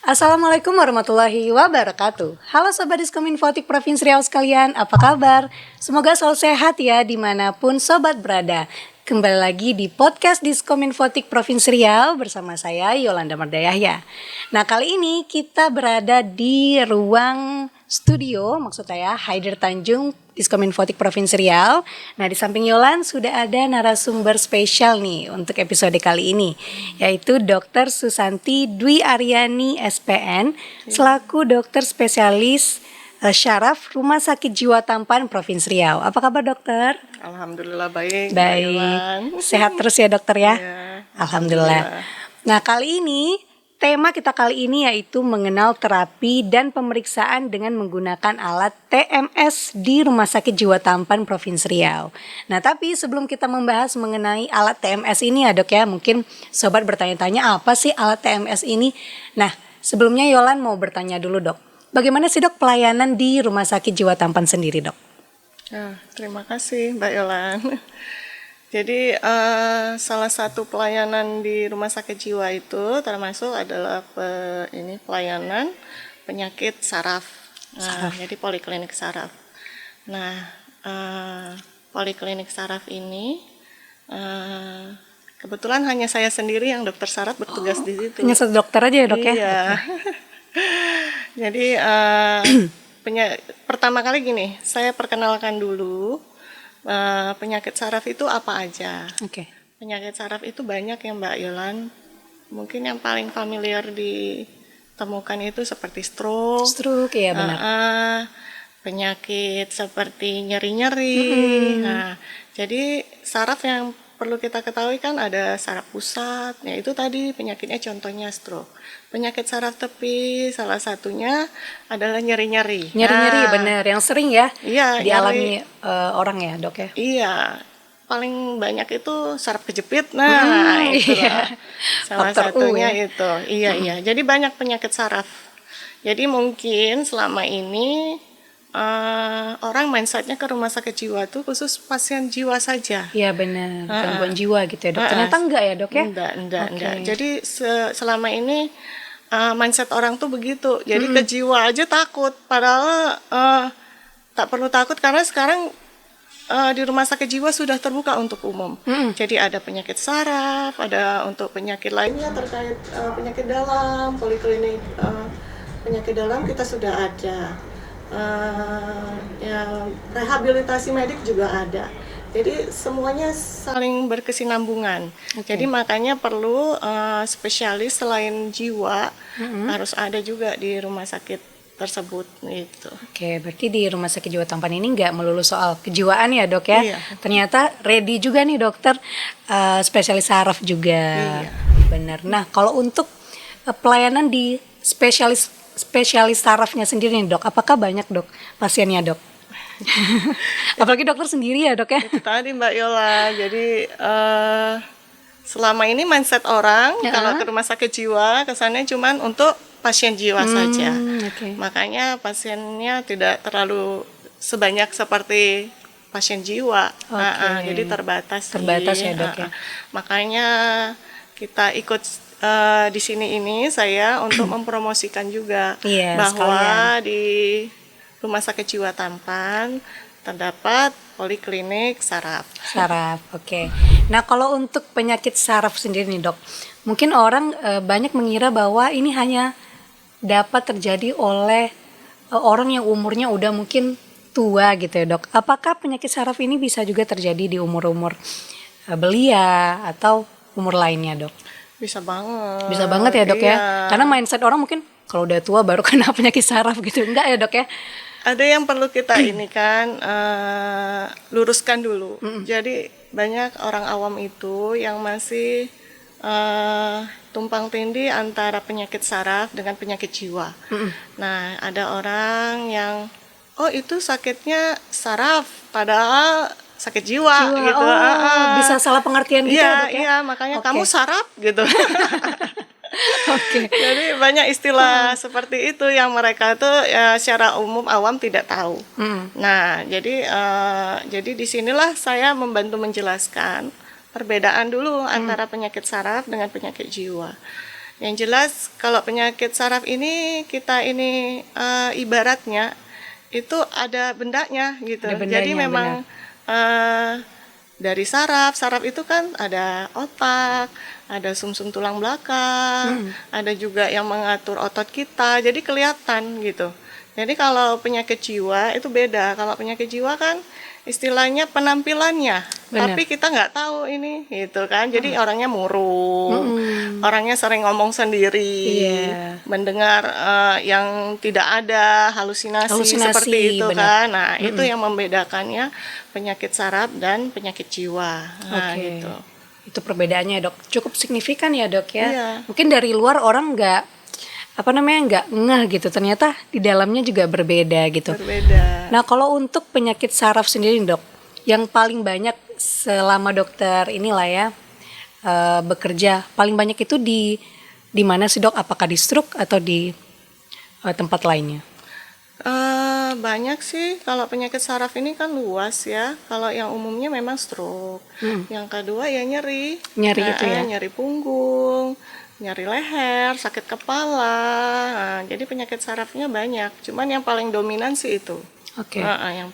Assalamualaikum warahmatullahi wabarakatuh. Halo Sobat Diskominfotik Provinsi Riau sekalian, apa kabar? Semoga selalu sehat ya dimanapun Sobat berada. Kembali lagi di podcast Diskominfotik Provinsi Riau bersama saya Yolanda Mardayahya. Nah, kali ini kita berada di ruang studio, maksud saya Haider Tanjung Diskominfotik Provinsi Riau. Nah, di samping Yolan sudah ada narasumber spesial nih untuk episode kali ini, yaitu Dr. Susanti Dwi Aryani SPN selaku dokter spesialis syaraf Rumah Sakit Jiwa Tampan Provinsi Riau. Apa kabar dokter? Alhamdulillah baik. Baik, sehat terus ya dokter ya? Ya, Alhamdulillah. Nah, kali ini tema kita kali ini yaitu mengenal terapi dan pemeriksaan dengan menggunakan alat TMS di Rumah Sakit Jiwa Tampan Provinsi Riau. Nah, tapi sebelum kita membahas mengenai alat TMS ini ya dok ya, mungkin sobat bertanya-tanya apa sih alat TMS ini? Nah, sebelumnya Yolan mau bertanya dulu dok, bagaimana sih dok pelayanan di Rumah Sakit Jiwa Tampan sendiri dok? terima kasih Mbak Yolan. Jadi salah satu pelayanan di rumah sakit jiwa itu termasuk adalah pelayanan penyakit saraf. Jadi poliklinik saraf. Nah, poliklinik saraf ini kebetulan hanya saya sendiri yang dokter saraf bertugas di situ. Hanya satu dokter aja ya dok ya? Iya. Jadi pertama kali gini, saya perkenalkan dulu penyakit saraf itu apa aja. Oke. Penyakit saraf itu banyak ya Mbak Yolan. Mungkin yang paling familiar ditemukan itu seperti stroke. Stroke ya benar. Penyakit seperti nyeri-nyeri. Nah, jadi saraf yang perlu kita ketahui kan ada saraf pusat, yaitu tadi penyakitnya contohnya stroke. Penyakit saraf tepi salah satunya adalah nyeri-nyeri. Nyeri-nyeri benar, yang sering ya Iya, dialami orang ya dok ya? Iya, paling banyak itu saraf kejepit. Nah, itulah salah Faktor U satunya ya? itu. Iya. Jadi banyak penyakit saraf. Jadi mungkin selama ini orang mindsetnya ke rumah sakit jiwa tuh khusus pasien jiwa saja. Iya benar, gangguan jiwa gitu ya dok. Ternyata enggak ya dok ya? Enggak. Jadi selama ini mindset orang tuh begitu. Jadi ke jiwa aja takut. Padahal tak perlu takut karena sekarang di rumah sakit jiwa sudah terbuka untuk umum. Jadi ada penyakit saraf, ada untuk penyakit lainnya terkait penyakit dalam, poliklinik penyakit dalam kita sudah ada. Rehabilitasi medik juga ada. Jadi semuanya saling berkesinambungan. Jadi makanya perlu spesialis selain jiwa harus ada juga di rumah sakit tersebut gitu. Oke, berarti di Rumah Sakit Jiwa Tampan ini nggak melulu soal kejiwaan ya dok ya? Iya. Ternyata ready juga nih dokter spesialis saraf juga. Iya. Benar. Nah kalau untuk pelayanan di spesialis sarafnya sendiri nih dok, apakah banyak dok pasiennya dok? Apalagi dokter sendiri ya dok ya? Itu tadi Mbak Yola. Jadi selama ini mindset orang kalau ke rumah sakit jiwa kesannya cuman untuk pasien jiwa saja. Okay. Makanya pasiennya tidak terlalu sebanyak seperti pasien jiwa. Jadi terbatas. Terbatas ya dok ya. Makanya kita ikut di sini ini saya untuk mempromosikan juga bahwa di Rumah Sakit Jiwa Tampan terdapat poliklinik saraf. Saraf, oke. Nah kalau untuk penyakit saraf sendiri nih dok, mungkin orang banyak mengira bahwa ini hanya dapat terjadi oleh orang yang umurnya udah mungkin tua gitu ya dok. Apakah penyakit saraf ini bisa juga terjadi di umur-umur belia atau umur lainnya dok? Bisa banget. Bisa banget ya dok ya. Karena mindset orang mungkin kalau udah tua baru kena penyakit saraf gitu. Enggak ya dok ya? Ada yang perlu kita ini kan luruskan dulu. Jadi banyak orang awam itu yang masih tumpang tindih antara penyakit saraf dengan penyakit jiwa. Nah, ada orang yang itu sakitnya saraf padahal sakit jiwa gitu. Bisa salah pengertian gitu ya dok ya? Iya, makanya kamu saraf gitu. Oke. Jadi banyak istilah seperti itu yang mereka tuh secara umum awam tidak tahu. Nah, jadi disinilah saya membantu menjelaskan perbedaan dulu antara penyakit saraf dengan penyakit jiwa. Yang jelas kalau penyakit saraf ini kita ini ibaratnya itu ada bendanya gitu. Ada bendanya, Jadi memang dari saraf itu kan ada otak, ada sumsum tulang belakang, ada juga yang mengatur otot kita, jadi kelihatan gitu. Jadi kalau penyakit jiwa itu beda. Kalau penyakit jiwa kan istilahnya penampilannya, tapi kita nggak tahu ini gitu kan. Jadi orangnya murung, orangnya sering ngomong sendiri, mendengar yang tidak ada, halusinasi seperti itu kan. Nah itu yang membedakannya penyakit saraf dan penyakit jiwa. Nah, gitu. Itu perbedaannya dok, cukup signifikan ya dok ya. Iya. Mungkin dari luar orang nggak nggak ngeh gitu, ternyata di dalamnya juga berbeda gitu. Berbeda. Nah kalau untuk penyakit saraf sendiri dok, yang paling banyak selama dokter inilah ya bekerja, paling banyak itu di mana sih dok? Apakah di stroke atau di tempat lainnya? Banyak sih, kalau penyakit saraf ini kan luas ya. Kalau yang umumnya memang stroke. Yang kedua ya nyeri itu ya, nyeri punggung, nyeri leher, sakit kepala. Nah, jadi penyakit sarafnya banyak. Cuman yang paling dominan sih itu. Oke.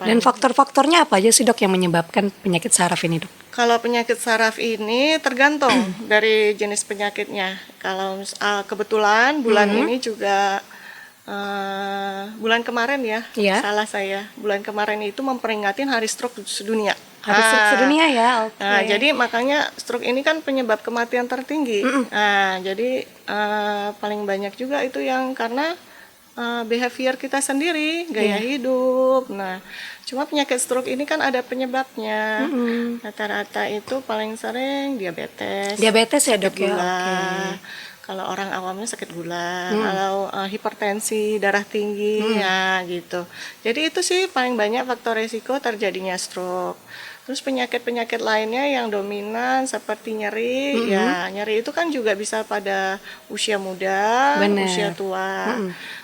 Dan faktor-faktornya apa aja sih dok yang menyebabkan penyakit saraf ini dok? Kalau penyakit saraf ini tergantung dari jenis penyakitnya. Kalau kebetulan bulan ini juga bulan kemarin ya, salah saya. Bulan kemarin itu memperingatin Hari Stroke Sedunia. Hari Stroke Sedunia ya. Nah, jadi makanya stroke ini kan penyebab kematian tertinggi. Nah, jadi paling banyak juga itu yang karena behavior kita sendiri, gaya hidup. Nah, cuma penyakit stroke ini kan ada penyebabnya. Rata-rata itu paling sering diabetes. Diabetes ya dok ya. Kalau orang awamnya sakit gula, kalau hipertensi, darah tinggi, ya gitu. Jadi itu sih paling banyak faktor risiko terjadinya stroke. Terus penyakit-penyakit lainnya yang dominan seperti nyeri, ya nyeri itu kan juga bisa pada usia muda, usia tua.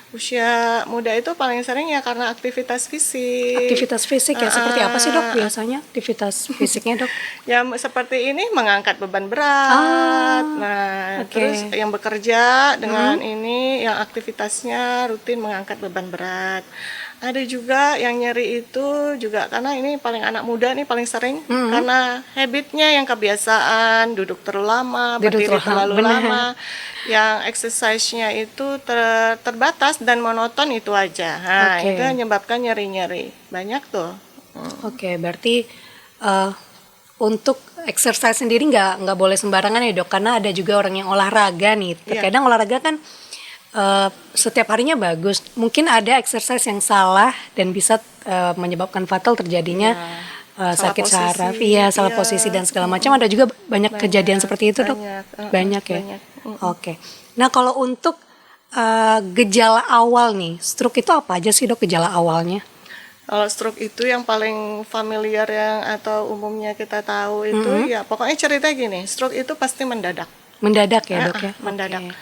Usia muda itu paling sering ya karena aktivitas fisik. Aktivitas fisik ya, seperti apa sih dok biasanya aktivitas fisiknya dok? Ya seperti ini, mengangkat beban berat. Terus yang bekerja dengan ini yang aktivitasnya rutin mengangkat beban berat. Ada juga yang nyeri itu juga karena ini paling anak muda nih paling sering karena habitnya yang kebiasaan duduk terlalu lama, berdiri terlalu lama, yang exercise-nya itu terbatas dan monoton itu aja. Nah, itu yang menyebabkan nyeri-nyeri. Banyak tuh. Berarti untuk exercise sendiri nggak boleh sembarangan ya dok, karena ada juga orang yang olahraga nih. Terkadang olahraga kan setiap harinya bagus, mungkin ada exercise yang salah dan bisa menyebabkan fatal terjadinya sakit saraf, salah posisi dan segala macam. Ada juga banyak kejadian seperti itu dok. Banyak ya. Nah kalau untuk gejala awal nih, stroke itu apa aja sih dok gejala awalnya? Kalau stroke itu yang paling familiar yang atau umumnya kita tahu itu ya pokoknya cerita gini, stroke itu pasti mendadak. Mendadak ya dok ya? Mendadak.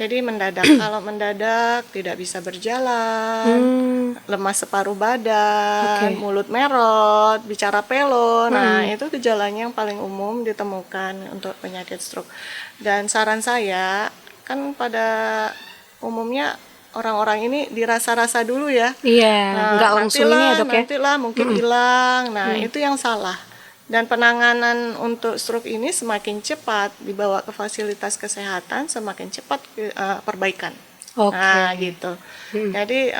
Jadi mendadak, kalau mendadak tidak bisa berjalan, lemas separuh badan, mulut merot, bicara pelo. Nah, itu gejalanya yang paling umum ditemukan untuk penyakit stroke. Dan saran saya, kan pada umumnya orang-orang ini dirasa-rasa dulu ya. Nggak langsung ini ya dok ya? Nantilah mungkin hilang. Nah, itu yang salah. Dan penanganan untuk stroke ini semakin cepat dibawa ke fasilitas kesehatan, semakin cepat perbaikan. Nah gitu. Jadi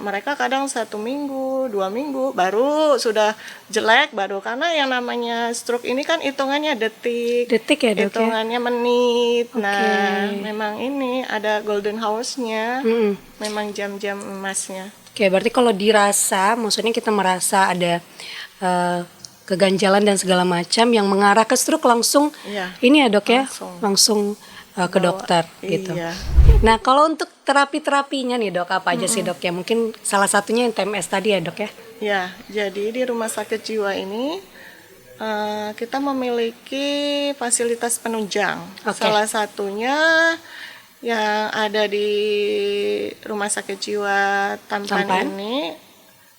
mereka kadang 1 minggu, 2 minggu baru sudah jelek baru, karena yang namanya stroke ini kan hitungannya detik ya dok, hitungannya menit. Nah memang ini ada golden hours-nya, memang jam-jam emasnya. Berarti kalau dirasa, maksudnya kita merasa ada keganjalan dan segala macam yang mengarah ke stroke langsung ini ya dok ya, langsung ke dokter gitu. Nah kalau untuk terapi-terapinya nih dok, apa aja sih dok ya? Mungkin salah satunya yang TMS tadi ya dok ya? Ya, jadi di rumah sakit jiwa ini kita memiliki fasilitas penunjang. Salah satunya yang ada di rumah sakit jiwa Tampan ini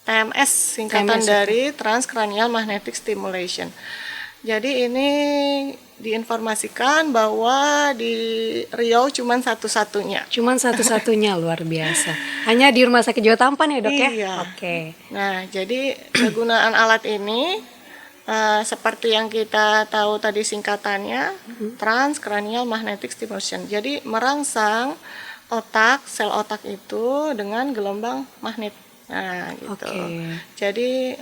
TMS, singkatan dari Transcranial Magnetic Stimulation. Jadi ini diinformasikan bahwa di Riau cuman satu-satunya. Cuman satu-satunya, luar biasa. Hanya di Rumah Sakit Jawa Tampan ya, Dok ya? Iya. Oke. Nah, jadi kegunaan alat ini seperti yang kita tahu tadi singkatannya, transcranial magnetic stimulation. Jadi merangsang otak, sel otak itu dengan gelombang magnet. Nah, gitu. Jadi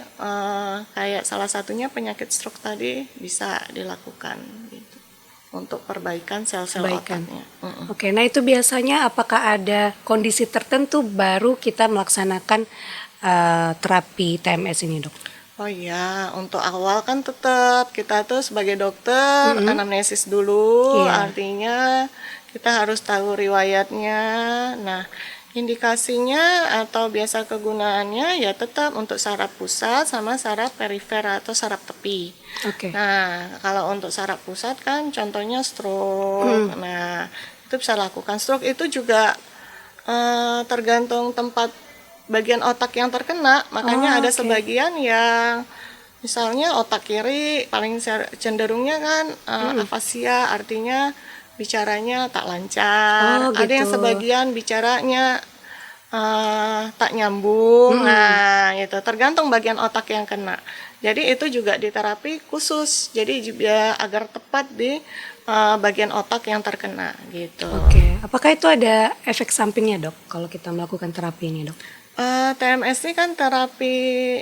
kayak salah satunya penyakit stroke tadi bisa dilakukan gitu untuk perbaikan sel-sel otaknya. Oke, nah itu biasanya apakah ada kondisi tertentu baru kita melaksanakan terapi TMS ini, Dok? Oh iya, untuk awal kan tetap kita tuh sebagai dokter anamnesis dulu, artinya kita harus tahu riwayatnya. Nah, indikasinya atau biasa kegunaannya ya tetap untuk saraf pusat sama saraf perifer atau saraf tepi. Nah, kalau untuk saraf pusat kan contohnya stroke. Nah, itu bisa lakukan stroke itu juga tergantung tempat bagian otak yang terkena, makanya ada sebagian yang misalnya otak kiri paling cenderungnya kan afasia, artinya bicaranya tak lancar. Ada yang sebagian bicaranya tak nyambung. Nah, itu tergantung bagian otak yang kena. Jadi itu juga diterapi khusus. Jadi agar tepat di bagian otak yang terkena gitu. Apakah itu ada efek sampingnya, Dok, kalau kita melakukan terapi ini, Dok? TMS ini kan terapi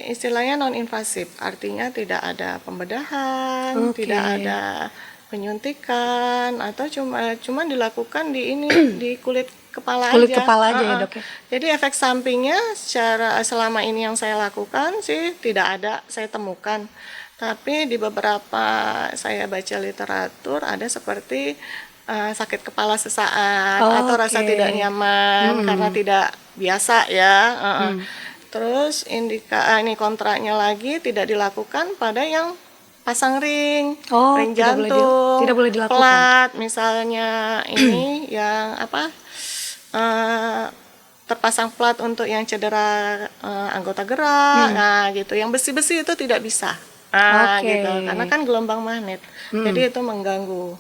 istilahnya non-invasif, artinya tidak ada pembedahan, tidak ada penyuntikan, atau cuma dilakukan di kulit kepala aja ya, Dok ya. Jadi efek sampingnya selama ini yang saya lakukan sih tidak ada saya temukan. Tapi di beberapa saya baca literatur ada seperti sakit kepala sesaat atau rasa tidak nyaman karena tidak biasa ya. Terus ini kontraknya lagi tidak dilakukan pada yang pasang ring jantung, tidak boleh dilakukan. Plat misalnya ini yang terpasang plat untuk yang cedera anggota gerak, nah gitu. Yang besi-besi itu tidak bisa, gitu, karena kan gelombang magnet, jadi itu mengganggu.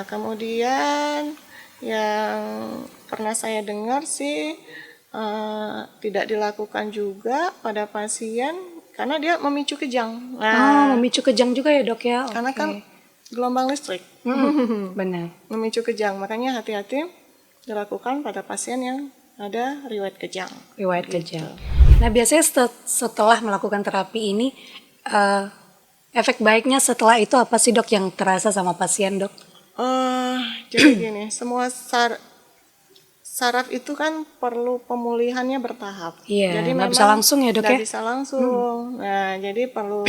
Kemudian yang pernah saya dengar sih tidak dilakukan juga pada pasien karena dia memicu kejang. Memicu kejang juga ya, Dok ya? Karena kan gelombang listrik. Benar. Memicu kejang, makanya hati-hati dilakukan pada pasien yang ada riwayat kejang. Nah, biasanya setelah melakukan terapi ini efek baiknya setelah itu apa sih, Dok, yang terasa sama pasien, Dok? Jadi gini, semua saraf itu kan perlu pemulihannya bertahap. Jadi nggak bisa langsung ya, Dok ya? Nggak bisa langsung. Nah, jadi perlu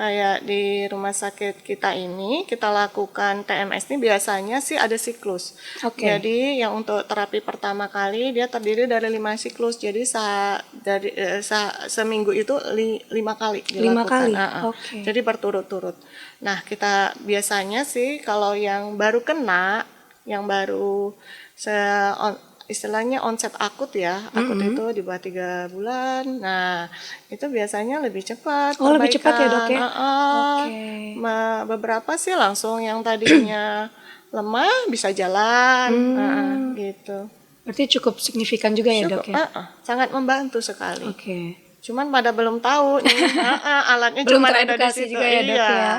kayak di rumah sakit kita ini kita lakukan TMS ini biasanya sih ada siklus. Jadi yang untuk terapi pertama kali dia terdiri dari 5 siklus. Jadi seminggu itu 5 kali dilakukan. 5 kali. Jadi berturut-turut. Nah, kita biasanya sih kalau yang baru kena, yang baru istilahnya onset akut ya, akut itu di bawah 3 bulan. Nah, itu biasanya lebih cepat. Lebih cepat ya, Dok ya? Beberapa sih langsung yang tadinya lemah bisa jalan, gitu. Berarti cukup signifikan juga ya, Dok ya? Sangat membantu sekali. Cuman pada belum tahu nih, alatnya belum cuma teredukasi juga ya, Dok ya?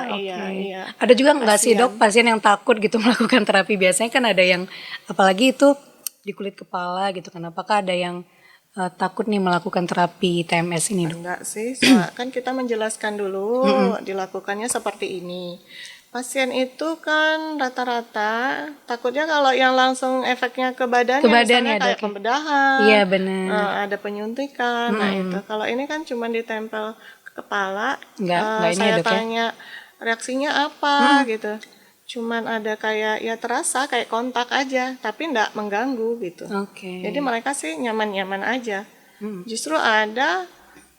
Iya. Ada juga nggak sih, Dok, pasien yang takut gitu melakukan terapi? Biasanya kan ada yang, apalagi itu di kulit kepala gitu kan, apakah ada yang takut nih melakukan terapi TMS ini, Dok? Enggak sih, kan kita menjelaskan dulu dilakukannya seperti ini. Pasien itu kan rata-rata takutnya kalau yang langsung efeknya ke badannya misalnya kayak pembedahan, iya benar, ada penyuntikan. Nah itu kalau ini kan cuma ditempel ke kepala, enggak saya ini, Dok, tanya reaksinya apa gitu. Cuman ada kayak ya terasa kayak kontak aja, tapi enggak mengganggu gitu. Jadi mereka sih nyaman-nyaman aja. Justru ada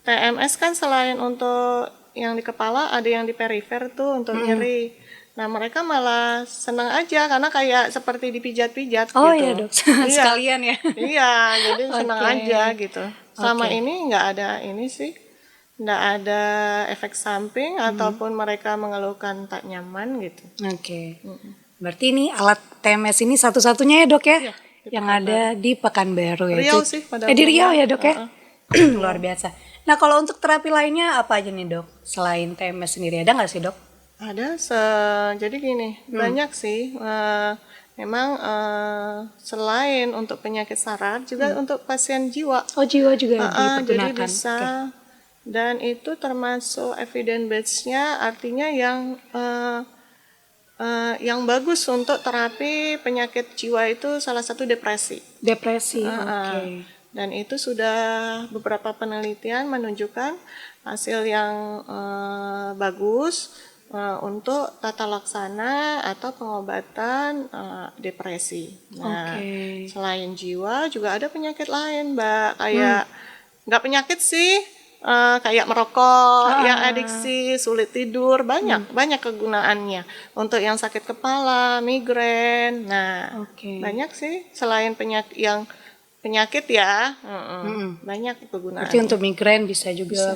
TMS kan selain untuk yang di kepala, ada yang di perifer tuh untuk nyeri. Nah mereka malah senang aja karena kayak seperti dipijat-pijat gitu. Iya, Dok, sekalian ya. Iya, jadi senang aja gitu. Selama ini nggak ada ini sih, nggak ada efek samping ataupun mereka mengeluhkan tak nyaman gitu. Oke. Berarti ini alat TMS ini satu-satunya ya dok ya? Iya, yang ada di Pekanbaru ya? Riau sih pada di Riau umumnya. ya dok ya? Luar biasa. Nah kalau untuk terapi lainnya apa aja nih dok? Selain TMS sendiri ada nggak sih dok? Ada, jadi gini, banyak sih. Memang selain untuk penyakit saraf, juga untuk pasien jiwa. Oh jiwa juga Jadi dipergunakan. bisa, dan itu termasuk evidence base-nya, artinya yang bagus untuk terapi penyakit jiwa itu salah satu depresi. Depresi, oke. Dan itu sudah beberapa penelitian menunjukkan hasil yang bagus untuk tata laksana atau pengobatan depresi. Nah, selain jiwa juga ada penyakit lain, Mbak. Kayak nggak penyakit sih, kayak merokok, yang adiksi, sulit tidur, banyak kegunaannya. Untuk yang sakit kepala, migrain. Nah, banyak sih selain penyakit ya, banyak kegunaan. Berarti untuk migrain bisa juga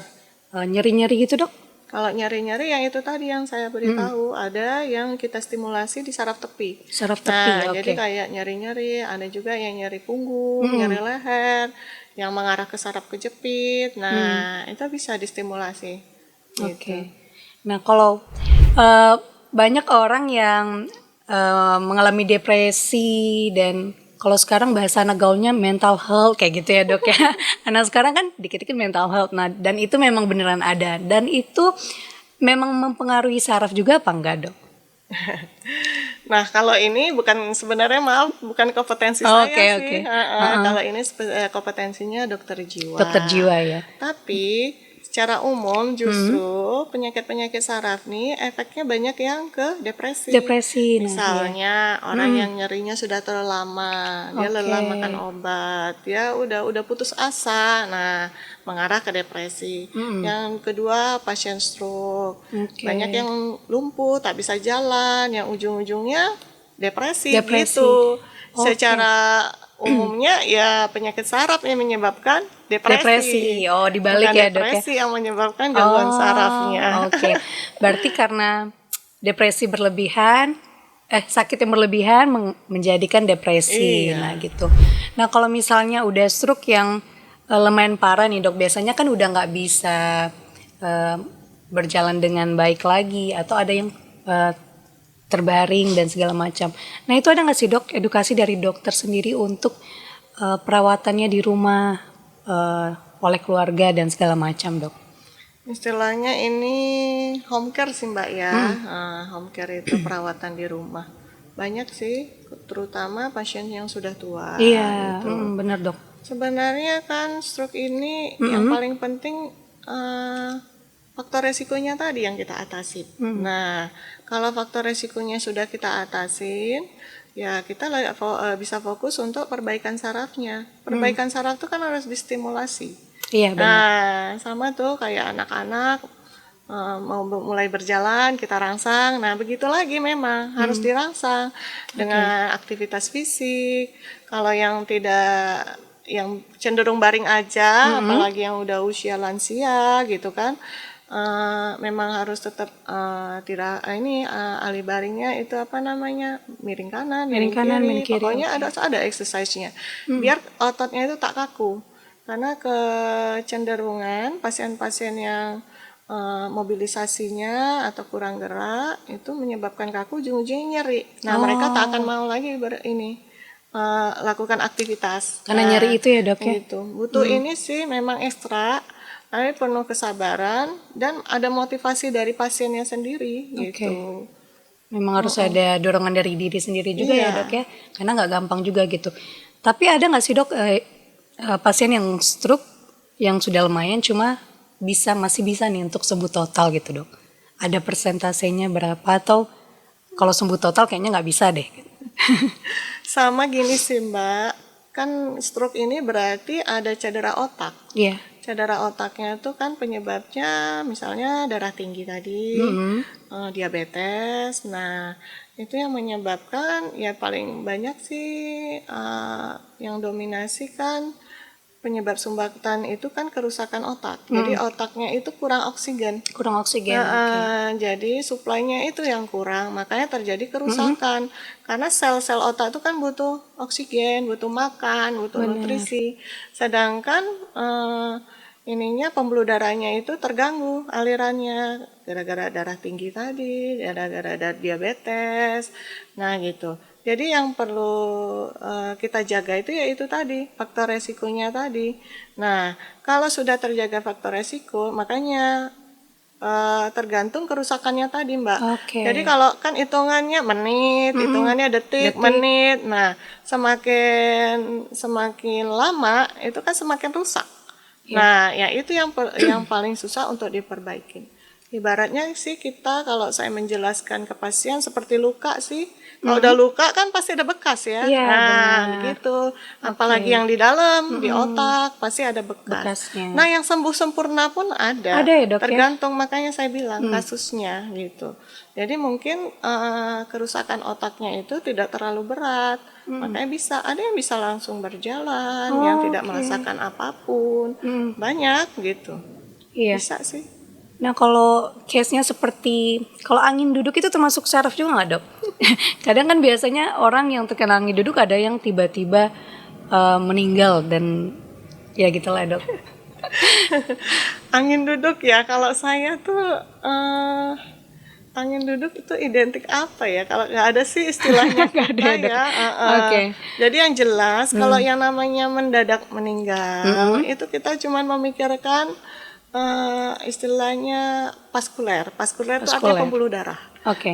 nyeri-nyeri gitu dok? Kalau nyeri-nyeri yang itu tadi yang saya beritahu, ada yang kita stimulasi di saraf tepi. Saraf tepi, Jadi kayak nyeri-nyeri, ada juga yang nyeri punggung, nyeri leher, yang mengarah ke saraf kejepit. Nah, itu bisa distimulasi. Oke. Nah, kalau banyak orang yang mengalami depresi dan kalau sekarang bahasa anak gaulnya mental health kayak gitu ya dok ya. Anak sekarang kan dikit-dikit mental health. Nah, dan itu memang beneran ada. Dan itu memang mempengaruhi saraf juga apa enggak dok? Nah, kalau ini bukan kompetensi saya sih. Kalau ini kompetensinya dokter jiwa. Dokter jiwa ya. Tapi secara umum justru penyakit-penyakit saraf nih efeknya banyak yang ke depresi. Depresi. Misalnya orang yang nyerinya sudah terlalu lama, dia lelah makan obat, dia udah putus asa, nah mengarah ke depresi. Yang kedua pasien stroke, banyak yang lumpuh, tak bisa jalan, yang ujung-ujungnya depresi. Gitu. Secara umumnya ya penyakit saraf yang menyebabkan depresi. Oh, dibalik ya dok ya. Depresi yang menyebabkan gangguan sarafnya. Berarti karena depresi berlebihan, sakit yang berlebihan menjadikan depresi. Nah gitu. Nah kalau misalnya udah stroke yang lumayan parah nih dok, biasanya kan udah nggak bisa berjalan dengan baik lagi, atau ada yang terbaring dan segala macam. Nah itu ada nggak sih dok edukasi dari dokter sendiri untuk perawatannya di rumah oleh keluarga dan segala macam dok? Istilahnya ini home care sih mbak ya. Home care itu perawatan di rumah. Banyak sih, terutama pasien yang sudah tua. Iya, gitu. Benar dok. Sebenarnya kan stroke ini yang paling penting faktor resikonya tadi yang kita atasin. Nah, kalau faktor resikonya sudah kita atasin, ya kita bisa fokus untuk perbaikan sarafnya. Perbaikan saraf itu kan harus distimulasi. Iya benar. Nah, sama tuh kayak anak-anak mau mulai berjalan, kita rangsang. Nah, begitu lagi memang harus dirangsang dengan aktivitas fisik. Kalau yang cenderung baring aja, apalagi yang udah usia lansia gitu kan. Memang harus tetap alih baringnya itu apa namanya, miring kanan, miring kiri. Pokoknya ada exercise-nya biar ototnya itu tak kaku, karena kecenderungan pasien-pasien yang mobilisasinya atau kurang gerak itu menyebabkan kaku, ujung-ujungnya nyeri. Nah mereka tak akan mau lagi lakukan aktivitas karena nyeri itu ya dok ya. Gitu. Butuh ini sih memang ekstra, tapi penuh kesabaran dan ada motivasi dari pasiennya sendiri gitu. Memang harus ada dorongan dari diri sendiri juga ya dok ya, karena nggak gampang juga gitu. Tapi ada nggak sih dok pasien yang stroke yang sudah lumayan cuma masih bisa nih untuk sembuh total gitu dok? Ada persentasenya berapa, atau kalau sembuh total kayaknya nggak bisa deh? Sama gini sih mbak, kan stroke ini berarti ada cedera otak. Iya. Cedera otaknya itu kan penyebabnya misalnya darah tinggi tadi, diabetes. Nah itu yang menyebabkan ya paling banyak sih yang dominasi kan penyebab sumbatan itu kan kerusakan otak. Jadi otaknya itu kurang oksigen. Kurang oksigen. Oke. Jadi suplainya itu yang kurang, makanya terjadi kerusakan. Karena sel-sel otak itu kan butuh oksigen, butuh makan, butuh nutrisi. Sedangkan ininya pembuluh darahnya itu terganggu alirannya gara-gara darah tinggi tadi, gara-gara diabetes. Nah gitu. Jadi yang perlu kita jaga itu yaitu tadi faktor resikonya tadi. Nah kalau sudah terjaga faktor resiko, makanya tergantung kerusakannya tadi, Mbak. Jadi kalau kan hitungannya menit, hitungannya detik, menit. Nah semakin lama itu kan semakin rusak. Nah ya itu yang paling susah untuk diperbaiki. Ibaratnya sih kita kalau saya menjelaskan ke pasien seperti luka sih. Kalau udah luka kan pasti ada bekas ya. Begitu. Apalagi yang di dalam, di otak pasti ada bekasnya. Nah, yang sembuh sempurna pun ada ya, Dok, tergantung makanya saya bilang kasusnya gitu. Jadi mungkin kerusakan otaknya itu tidak terlalu berat. Makanya ada yang bisa langsung berjalan, yang tidak merasakan apapun. Banyak gitu. Bisa sih. Nah kalau case-nya seperti kalau angin duduk itu termasuk saraf juga nggak, Dok? Kadang kan biasanya orang yang terkena angin duduk ada yang tiba-tiba meninggal dan ya gitulah, Dok. Angin duduk ya, kalau saya tuh angin duduk itu identik apa ya? Kalau nggak ada sih istilahnya kita ya. Jadi yang jelas kalau yang namanya mendadak meninggal itu kita cuma memikirkan istilahnya vaskuler itu artinya pembuluh darah.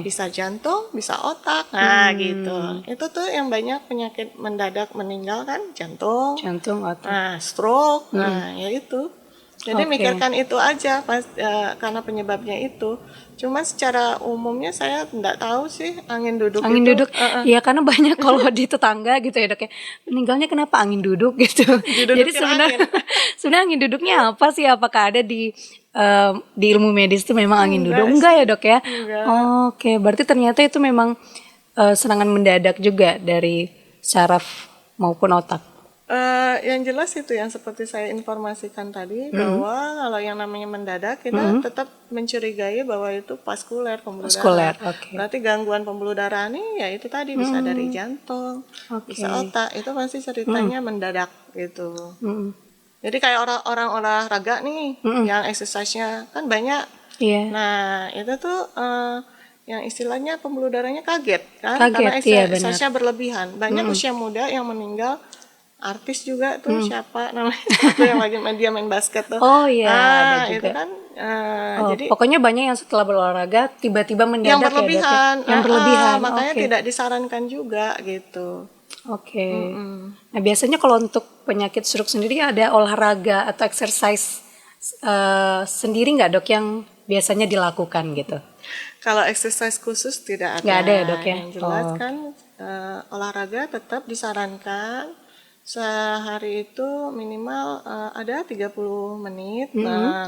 Bisa jantung, bisa otak. Nah gitu. Itu tuh yang banyak penyakit mendadak meninggal kan jantung, otak. Nah stroke. Nah ya itu. Jadi mikirkan itu aja karena penyebabnya itu. Cuma secara umumnya saya tidak tahu sih angin duduk. Ya karena banyak kalau di tetangga gitu ya, Dok ya. Meninggalnya kenapa angin duduk gitu. Jadi sebenarnya angin duduknya apa sih? Apakah ada di ilmu medis itu memang angin duduk? Enggak ya, Dok ya. Berarti ternyata itu memang serangan mendadak juga dari saraf maupun otak. Yang jelas itu yang seperti saya informasikan tadi bahwa kalau yang namanya mendadak kita tetap mencurigai bahwa itu vaskuler pembuluh darah. Berarti gangguan pembuluh darah nih ya itu tadi bisa dari jantung, bisa otak. Itu pasti ceritanya mendadak gitu. Jadi kayak orang olahraga nih yang exercise-nya kan banyak. Nah itu tuh yang istilahnya pembuluh darahnya kaget kan karena exercise-nya berlebihan. Banyak usia muda yang meninggal. Artis juga tuh siapa namanya tuh yang lagi dia main basket tuh. Ada juga. Itu kan jadi pokoknya banyak yang setelah berolahraga tiba-tiba mendadak yang berlebihan. Yang berlebihan. Makanya tidak disarankan juga gitu. Nah biasanya kalau untuk penyakit stroke sendiri ada olahraga atau exercise sendiri nggak, Dok, yang biasanya dilakukan gitu? Kalau exercise khusus tidak ada. Nggak ada ya, Dok ya? Yang jelas kan olahraga tetap disarankan. Sehari itu minimal ada 30 menit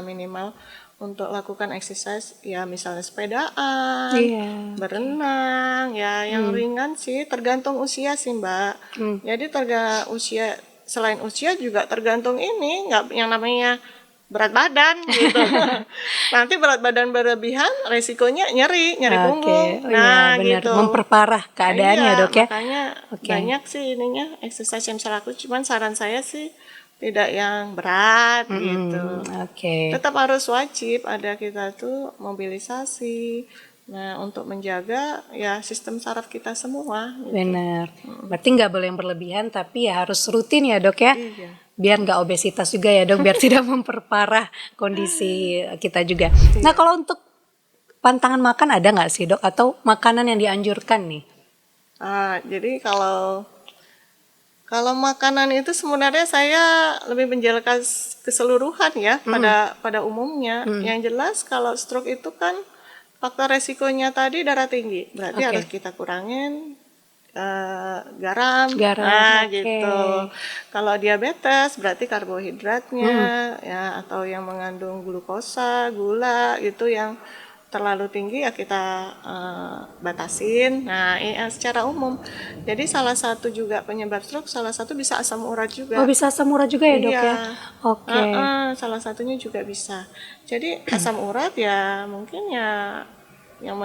minimal untuk lakukan exercise ya, misalnya sepedaan, berenang ya, yang ringan sih tergantung usia sih, Mbak. Jadi selain usia juga tergantung ini nggak yang namanya berat badan gitu. Nanti berat badan berlebihan resikonya nyeri punggung. Gitu. Memperparah keadaannya, Dok ya. Makanya banyak sih ininya exercise yang bisa lakukan. Cuman saran saya sih tidak yang berat gitu. Tetap harus wajib ada kita tuh mobilisasi. Nah untuk menjaga ya sistem saraf kita semua. Gitu. Benar. Berarti nggak boleh yang berlebihan tapi ya harus rutin ya, Dok ya. Biar nggak obesitas juga ya, Dok, biar tidak memperparah kondisi kita juga. Nah kalau untuk pantangan makan ada nggak sih, Dok, atau makanan yang dianjurkan nih? Jadi kalau makanan itu sebenarnya saya lebih menjelaskan keseluruhan ya pada umumnya. Yang jelas kalau stroke itu kan faktor resikonya tadi darah tinggi, berarti harus kita kurangin garam gitu. Kalau diabetes berarti karbohidratnya ya, atau yang mengandung glukosa, gula itu yang terlalu tinggi ya kita batasin. Nah, secara umum. Jadi salah satu juga penyebab stroke, salah satu bisa asam urat juga. Oh, bisa asam urat juga ya, Dok ya? Oke. Salah satunya juga bisa. Jadi asam urat ya mungkin ya yang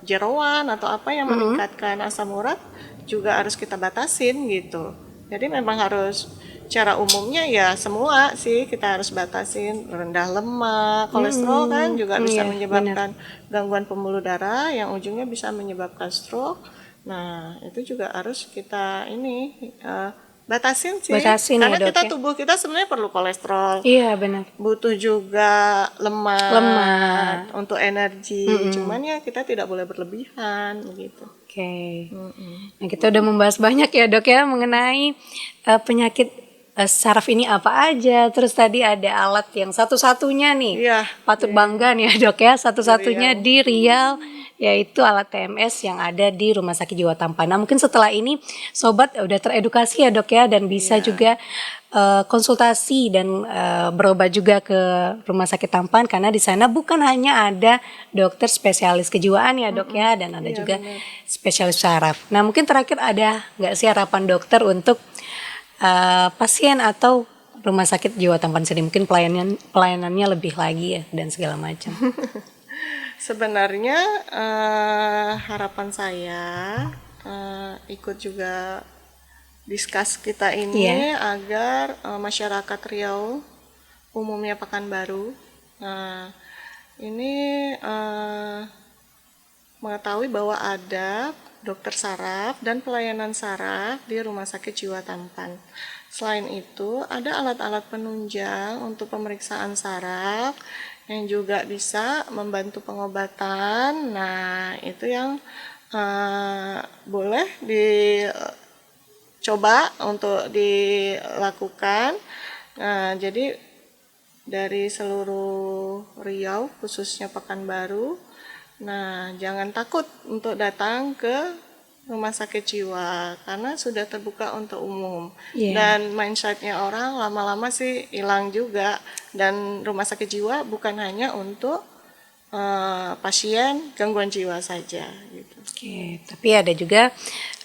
jeroan atau apa yang meningkatkan asam urat juga harus kita batasin gitu. Jadi memang harus cara umumnya ya semua sih kita harus batasin, rendah lemak, kolesterol kan juga bisa menyebabkan gangguan pembuluh darah yang ujungnya bisa menyebabkan stroke. Nah, itu juga harus kita batasin sih. Karena ya, Dok, kita tubuh kita sebenarnya perlu kolesterol. Iya, benar. Butuh juga lemak untuk energi. Cuman ya kita tidak boleh berlebihan begitu. Oke. Nah, kita udah membahas banyak ya, Dok ya, mengenai penyakit saraf ini apa aja. Terus tadi ada alat yang satu-satunya nih. Patut bangga nih ya, Dok ya, satu-satunya di Riau, yaitu alat TMS yang ada di Rumah Sakit Jiwa Tampan. Nah, mungkin setelah ini sobat udah teredukasi ya, Dok ya, dan bisa juga konsultasi dan berobat juga ke Rumah Sakit Tampan, karena di sana bukan hanya ada dokter spesialis kejiwaan ya, Dok ya, dan ada juga spesialis saraf. Nah, mungkin terakhir ada nggak sih harapan dokter untuk pasien atau Rumah Sakit Jiwa Tampan sendiri, mungkin pelayanannya lebih lagi ya dan segala macam? Sebenarnya harapan saya ikut juga diskus kita ini agar masyarakat Riau, umumnya Pekanbaru, ini mengetahui bahwa ada dokter saraf dan pelayanan saraf di Rumah Sakit Jiwa Tampan. Selain itu, ada alat-alat penunjang untuk pemeriksaan saraf yang juga bisa membantu pengobatan. Nah, itu yang boleh dicoba untuk dilakukan. Nah, jadi dari seluruh Riau, khususnya Pekanbaru, nah, jangan takut untuk datang ke rumah sakit jiwa karena sudah terbuka untuk umum. Dan mindsetnya orang lama-lama sih hilang juga. Dan rumah sakit jiwa bukan hanya untuk pasien gangguan jiwa saja gitu. Oke, tapi ada juga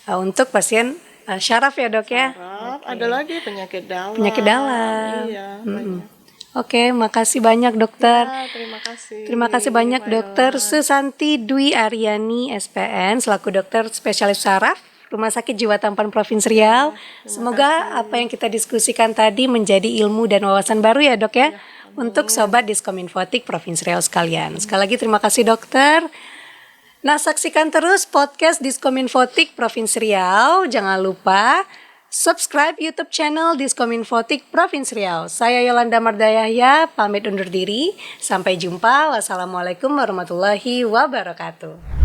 untuk pasien syaraf ya, Dok ya? Syaraf, ada lagi penyakit dalam. Penyakit dalam. Iya, banyak. Oke, makasih banyak dokter. Ya, terima kasih. Terima kasih banyak Dokter Susanti Dwi Aryani SPN selaku dokter spesialis saraf Rumah Sakit Jiwa Tampan Provinsi Riau. Semoga apa yang kita diskusikan tadi menjadi ilmu dan wawasan baru ya, Dok ya, untuk sobat Diskominfotik Provinsi Riau sekalian. Sekali lagi terima kasih dokter. Nah, saksikan terus podcast Diskominfotik Provinsi Riau. Jangan lupa subscribe YouTube channel Diskominfotik Provinsi Riau. Saya Yolanda Mardayahya, pamit undur diri. Sampai jumpa. Wassalamualaikum warahmatullahi wabarakatuh.